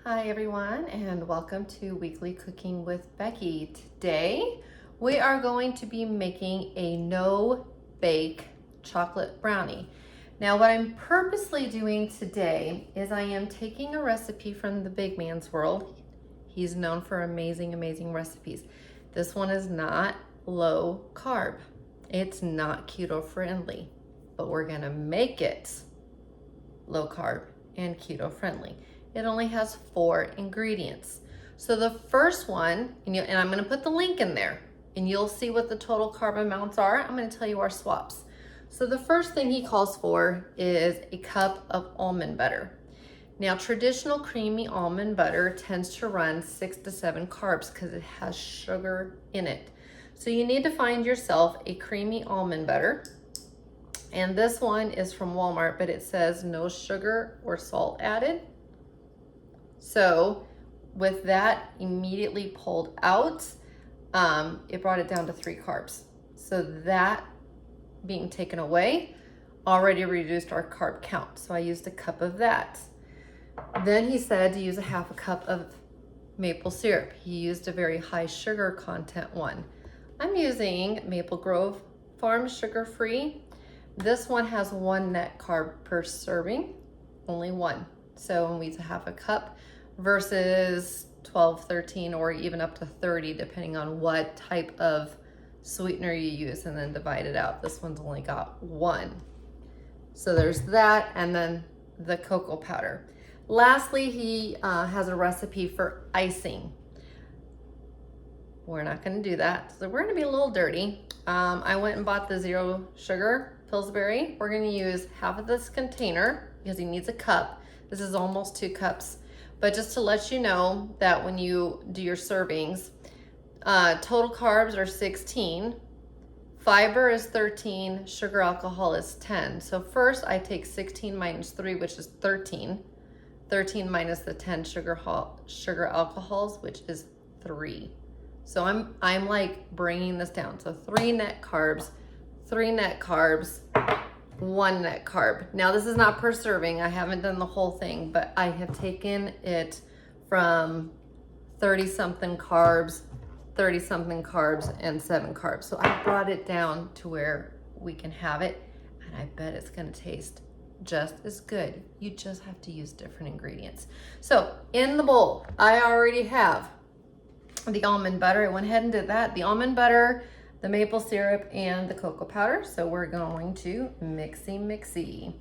Hi everyone, and welcome to Weekly Cooking with Becky. Today we are going to be making a no-bake chocolate brownie. Now what I'm purposely doing today is I am taking a recipe from the big man's world. He's known for amazing recipes. This one is not low carb. It's not keto friendly, but we're gonna make it low carb and keto friendly. It only has 4 ingredients. So the first one, and I'm gonna put the link in there, and you'll see what the total carb amounts are. I'm gonna tell you our swaps. So the first thing he calls for is a cup of almond butter. Now, traditional creamy almond butter tends to run 6 to 7 carbs because it has sugar in it. So you need to find yourself a creamy almond butter. And this one is from Walmart, but it says no sugar or salt added. So with that immediately pulled out, it brought it down to 3 carbs. So that being taken away already reduced our carb count. So I used a cup of that. Then he said to use a half a cup of maple syrup. He used a very high sugar content one. I'm using Maple Grove Farm sugar-free. This one has 1 net carb per serving, only 1. So we use a half a cup versus 12, 13, or even up to 30, depending on what type of sweetener you use, and then divide it out. This one's only got 1. So there's that, and then the cocoa powder. Lastly, he has a recipe for icing. We're not gonna do that, so we're gonna be a little dirty. I went and bought the 0 sugar Pillsbury. We're gonna use half of this container because he needs a cup. This is almost 2 cups. But just to let you know that when you do your servings, total carbs are 16, fiber is 13, sugar alcohol is 10. So first I take 16 minus 3, which is 13. 13 minus the 10 sugar alcohols, which is 3. So I'm like bringing this down. So 3 net carbs, 3 net carbs, 1 net carb. Now this is not per serving. I haven't done the whole thing, but I have taken it from 30 something carbs, and 7 carbs. So I brought it down to where we can have it, and I bet it's gonna taste just as good. You just have to use different ingredients. So in the bowl, I already have the almond butter. I went ahead and did that. The almond butter, the maple syrup, and the cocoa powder. So we're going to mixy.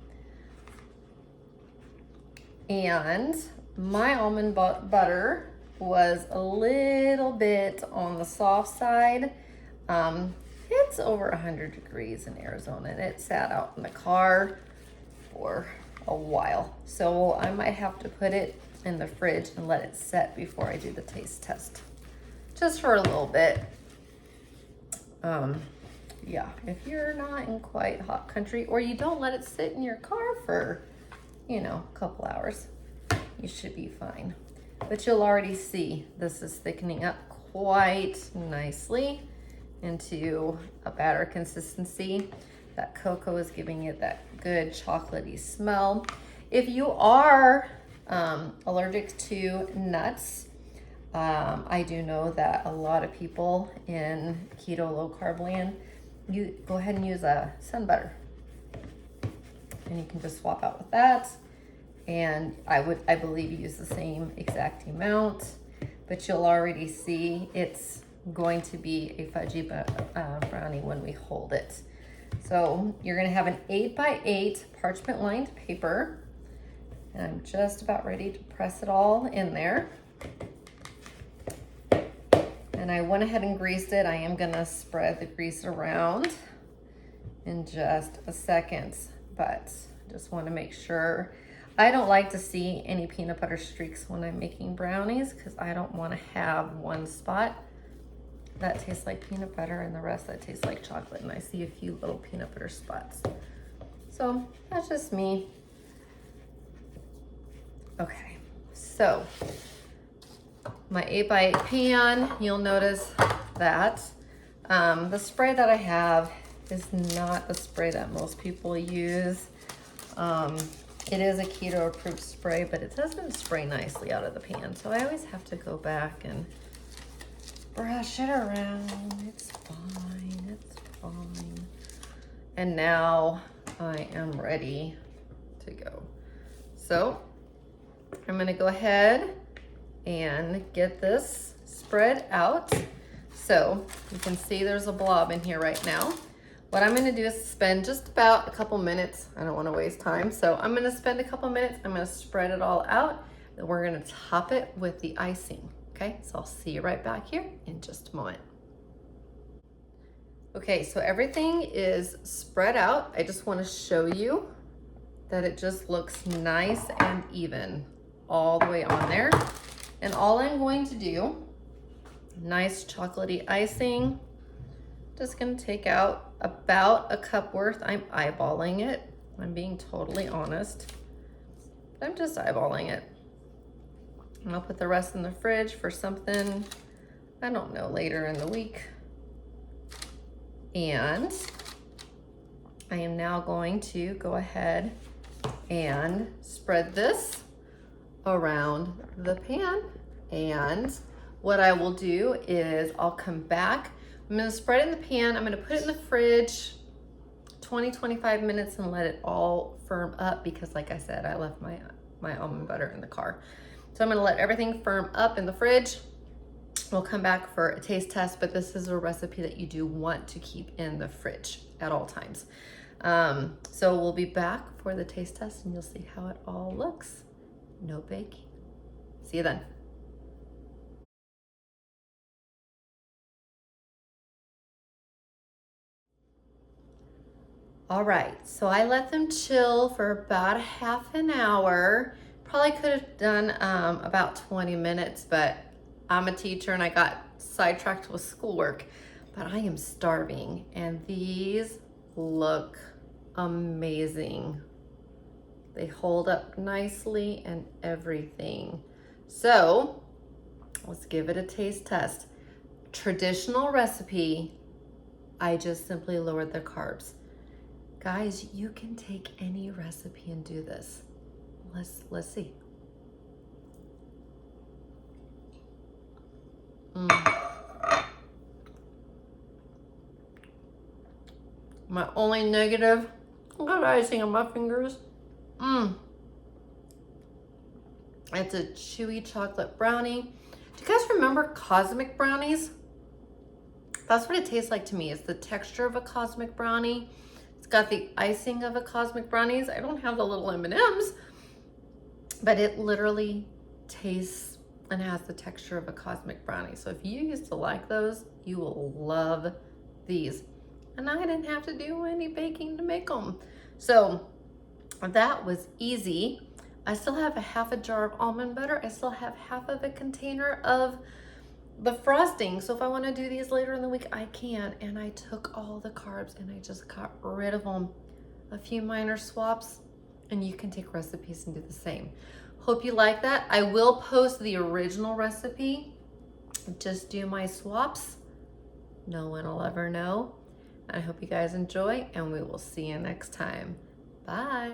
And my almond butter was a little bit on the soft side. It's over 100 degrees in Arizona, and it sat out in the car for a while. So I might have to put it in the fridge and let it set before I do the taste test. Just for a little bit. Yeah, if you're not in quite hot country, or you don't let it sit in your car for, a couple hours, you should be fine. But you'll already see this is thickening up quite nicely into a batter consistency. That cocoa is giving it that good chocolatey smell. If you are allergic to nuts, I do know that a lot of people in keto low carb land, you go ahead and use a sun butter, and you can just swap out with that. And I believe use the same exact amount, but you'll already see it's going to be a fudgy brownie when we hold it. So you're gonna have an 8x8 parchment lined paper, and I'm just about ready to press it all in there. And I went ahead and greased it. I am gonna spread the grease around in just a second, but just wanna make sure. I don't like to see any peanut butter streaks when I'm making brownies because I don't wanna have one spot that tastes like peanut butter and the rest that tastes like chocolate, and I see a few little peanut butter spots. So that's just me. Okay, so my 8x8 pan, you'll notice that the spray that I have is not the spray that most people use. It is a keto approved spray, but it doesn't spray nicely out of the pan. So I always have to go back and brush it around. It's fine, it's fine. And now I am ready to go. So I'm gonna go ahead and get this spread out. So you can see there's a blob in here right now. What I'm gonna do is spend just about a couple minutes. I don't wanna waste time. So I'm gonna spend a couple minutes. I'm gonna spread it all out. Then we're gonna top it with the icing. Okay, so I'll see you right back here in just a moment. Okay, so everything is spread out. I just wanna show you that it just looks nice and even all the way on there. And all I'm going to do, nice chocolatey icing, just gonna take out about a cup worth. I'm eyeballing it. I'm being totally honest. I'm just eyeballing it. And I'll put the rest in the fridge for something, I don't know, later in the week. And I am now going to go ahead and spread this around the pan. And what I will do is I'll come back. I'm gonna spread it in the pan. I'm gonna put it in the fridge 20-25 minutes and let it all firm up because like I said, I left my almond butter in the car. So I'm gonna let everything firm up in the fridge. We'll come back for a taste test, but this is a recipe that you do want to keep in the fridge at all times. So we'll be back for the taste test and you'll see how it all looks. No baking. See you then. All right, so I let them chill for about a half an hour. Probably could have done about 20 minutes, but I'm a teacher and I got sidetracked with schoolwork. But I am starving and these look amazing. They hold up nicely and everything. So let's give it a taste test. Traditional recipe, I just simply lowered the carbs. Guys, you can take any recipe and do this. Let's see. My only negative, I got icing on my fingers. It's a chewy chocolate brownie. Do you guys remember cosmic brownies? That's what it tastes like to me. It's the texture of a cosmic brownie. It's got the icing of a cosmic brownies. I don't have the little M&Ms, but it literally tastes and has the texture of a cosmic brownie. So if you used to like those, you will love these. And I didn't have to do any baking to make them. So that was easy. I still have a half a jar of almond butter. I still have half of a container of the frosting. So if I want to do these later in the week, I can. And I took all the carbs and I just got rid of them. A few minor swaps, and you can take recipes and do the same. Hope you like that. I will post the original recipe. Just do my swaps. No one will ever know. I hope you guys enjoy, and we will see you next time. Bye.